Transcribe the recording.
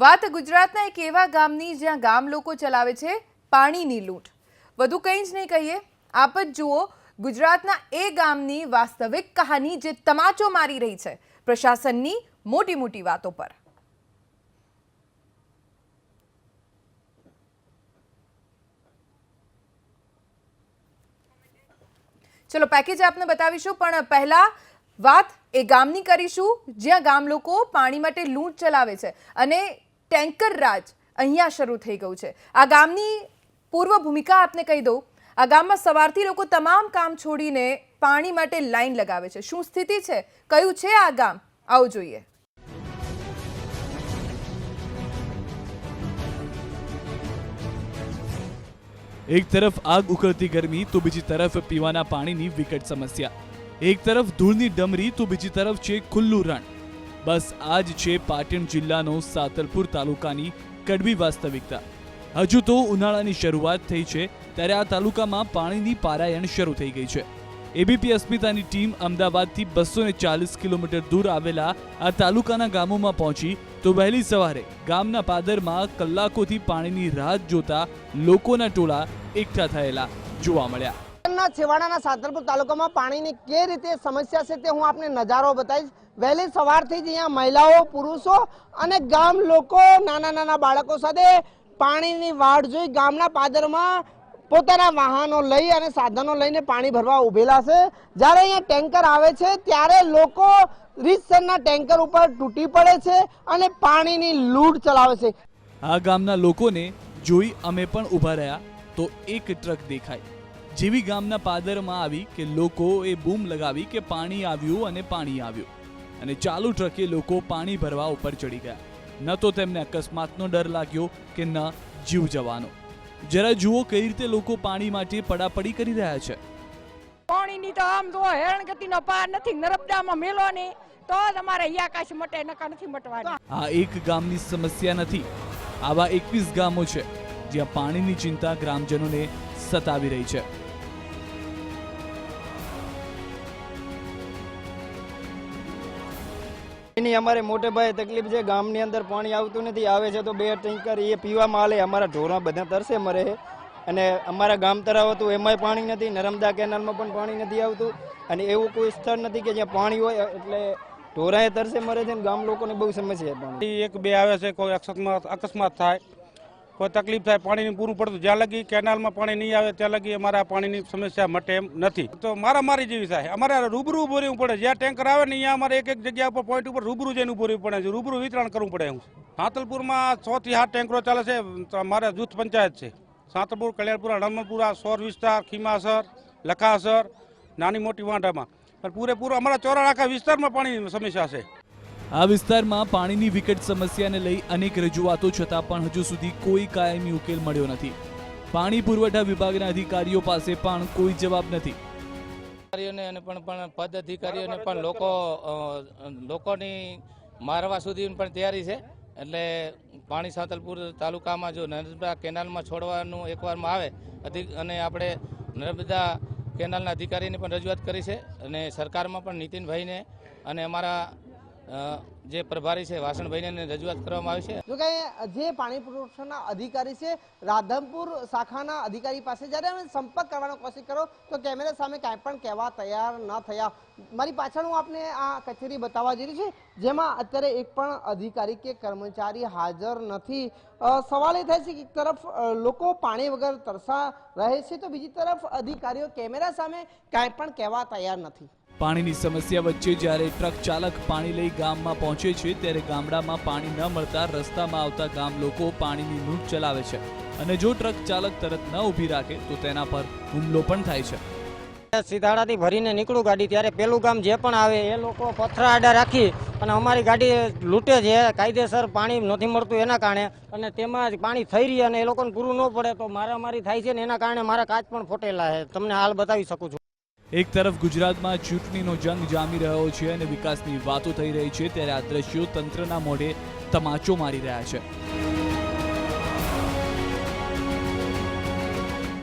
વાત ગુજરાતના એક એવા ગામની જ્યાં ગામ લોકો ચલાવે છે પાણીની લૂંટ। વધુ કંઈ જ નહીં કહીએ, આપ જ જુઓ ગુજરાતના એ ગામની વાસ્તવિક કહાની જે તમાચો મારી રહી છે પ્રશાસનની મોટી મોટી વાતો પર। ચલો પેકેજ આપને બતાવીશું, પણ પહેલા વાત એ ગામની કરીશું જ્યાં ગામ લોકો પાણી માટે લૂંટ ચલાવે છે અને ટેન્કર રાજ અહીંયા શરૂ થઈ ગયું છે। આ ગામની પૂર્વ ભૂમિકા આપને કહી દઉં। આ ગામમાં સવારથી લોકો તમામ કામ છોડીને પાણી માટે લાઈન લગાવે છે। શું સ્થિતિ છે, કયું છે આ ગામ, આવો જોઈએ। एक तरफ आग उकळती गरमी तो बीजी तरफ पीवाना पाणीनी विकट समस्या। एक तरफ धूळनी डमरी तो बीजी तरफ छे खुल्लू रण। बस आज छे पाटण जिल्लानो सातलपुर तालुकानी कड़वी वास्तविकता। हजू तो उनाळानी शरूआत थई छे त्यारे आ तालुकामां पाणीनी पारायण शरू थई गई छे। एबीपी अस्मितानी टीम अमदावादथी 240 किलोमीटर दूर आवेला आ तालुकाना गामोमां पहोंची तो वहेली सवारे गामना पादरमा कलाकोथी पाणीनी राह जोता लोकोना टोळा एकठा थयेला जोवा मळ्या। छेवाडाना सातलपुर तालुकामां पाणीनी के रीते समस्या छे ते हुं आपने नजारो बताईश। वहेली सवारथी ज अहींया महिलाओ पुरुषो अने गाम लोको नाना नाना बाळको साथे पाणीनी वाट जोई गामना पादरमा પોતાના વાહનો લઈ અને સાધનો લઈને પાણી ભરવા ઉભેલા છે। જ્યારે અહીંયા ટેન્કર આવે છે ત્યારે લોકો રીતસરના ટેન્કર ઉપર તૂટી પડે છે અને પાણીની લૂંટ ચલાવે છે। આ ગામના લોકોને જોઈ અમે પણ ઊભા રહ્યા તો એક ટ્રક દેખાય। જેવી ગામના પાદરમાં આવી કે લોકોએ બૂમ લગાવી કે પાણી આવ્યું અને પાણી આવ્યું અને ચાલુ ટ્રકે લોકો પાણી ભરવા ઉપર ચડી ગયા। ન તો તેમને અકસ્માતનો ડર લાગ્યો કે ન જીવ જવાનો। जरा जुओ कई रीते लोको पाणी माटे पड़ापड़ी करी रह्या छे। पाणीनी तो आम जो हेरणगतिनो पार नथी, नर्मदामां मेलो ने तो ज अमारे અહીંયા કાશ મટે નકા નથી મટવાની। आ एक गामनी समस्या नथी, आवा 21 गामो छे ज्यां पाणीनी चिंता ग्रामजनोने सतावी रही छे। हमारे मोटे भाई तकलीफ है, गाम नी अंदर पानी आवतुं नथी, आवे छे तो 2 टेंकर ये पीवामां आले। अमारा ढोरा बधा तरसे मरे है अने अमारा गाम तराव हतुं एमांय पाणी नथी, नर्मदा केनालमां पण पाणी नथी आवतुं अने एवुं कोई स्थळ नथी के ज्यां पाणी होय एटले ढोराए तरसे मरे छे। गाम लोकोने बहु समस्या है। पाणी एक बे आवे छे, कोई अकस्मात थाय, कोई तकलीफ थाय, पाणी पूरुं पड़तुं ज्यां लगी केनालमां पाणी नहीं आवे त्यां लगी अमारा पाणीनी समस्या मटे एम नथी। तो मारामारी जेवी थाय। अमारे रूबरू उभो રહેવું પડે। જ્યાં ટેન્કર આવે ને અહીંયા અમારે એક એક જગ્યા ઉપર પોઈન્ટ ઉપર રૂબરૂ જઈને ઉભો રહેવું પડે છે, રૂબરૂ વિતરણ કરવું પડે। સાંતલપુરમાં 6 થી 7 ટેન્કરો ચાલે છે। અમારે જૂથ પંચાયત છે સાંતલપુર, કલ્યાણપુરા, રણમલપુરા, સોર વિસ્તાર, ખીમાસર, લખાસર, નાની મોટી વાંઢામાં પણ પૂરેપૂરો અમારા ચોરા આખા વિસ્તારમાં પાણીની સમસ્યા છે। આ વિસ્તારમાં પાણીની વિકટ સમસ્યાને લઈ અનેક રજૂઆતો છતાં પણ હજુ સુધી કોઈ કાયમી ઉકેલ મળ્યો નથી। પાણી પુરવઠા વિભાગના અધિકારીઓ પાસે પણ કોઈ જવાબ નથી। અધિકારીઓને પણ પદ અધિકારીઓને પણ લોકોની મારવા સુધી પણ તૈયારી છે। એટલે પાણી સાંતલપુર તાલુકામાં જો નર્મદા કેનાલમાં છોડવાનું એકવારમાં આવે અને આપણે નર્મદા કેનાલના અધિકારીને પણ રજૂઆત કરી છે અને સરકારમાં પણ નીતિનભાઈને અને અમારા જે પ્રભારી છે વાસણભાઈને રજૂઆત કરવામાં આવી છે। જો કે જે પાણી પુરવઠાના અધિકારી છે રાધનપુર શાખાના અધિકારી પાસે જ્યારે અમે સંપર્ક કરવાનો કોશિશ કર્યો તો કેમેરા સામે કાંઈ પણ કહેવા તૈયાર ન થયા। મારી પાછળ હું આપને આ કચેરી બતાવવા જઈ રહી છું જેમાં અત્યારે એક પણ અધિકારી કે કર્મચારી હાજર નથી। સવાલ એ થાય છે કે એક તરફ લોકો પાણી વગર તરસા રહે છે તો બીજી તરફ અધિકારીઓ કેમેરા સામે કાંઈ પણ કહેવા તૈયાર નથી। પાણીની સમસ્યા વચ્ચે જ્યારે ટ્રક ચાલક પાણી લઈ ગામમાં પહોંચે છે ત્યારે ગામડામાં પાણી ન મળતા રસ્તામાં આવતા ગામ લોકો પાણીની લૂંટ ચલાવે છે અને જો ટ્રક ચાલક તરત ન ઊભી રાખે તો તેના પર હુમલો પણ થાય છે। સીધાડાથી ભરીને નીકળું ગાડી ત્યારે પેલું ગામ જે પણ આવે એ લોકો પથરા આડા રાખી અને અમારી ગાડી લૂંટે છે। કાયદેસર પાણી નથી મળતું એના કારણે અને તેમાં પાણી થઈ રહી અને એ લોકોને પૂરું ન પડે તો મારામારી થાય છે ને એના કારણે મારા કાચ પણ ફોટેલા છે। તમને હાલ બતાવી શકું છું। એક તરફ ગુજરાતમાં ચૂંટણીનો જંગ જામી રહ્યો છે અને વિકાસની વાતો થઈ રહી છે ત્યારે આ દ્રશ્યો તંત્રના મોઢે તમાચો મારી રહ્યા છે।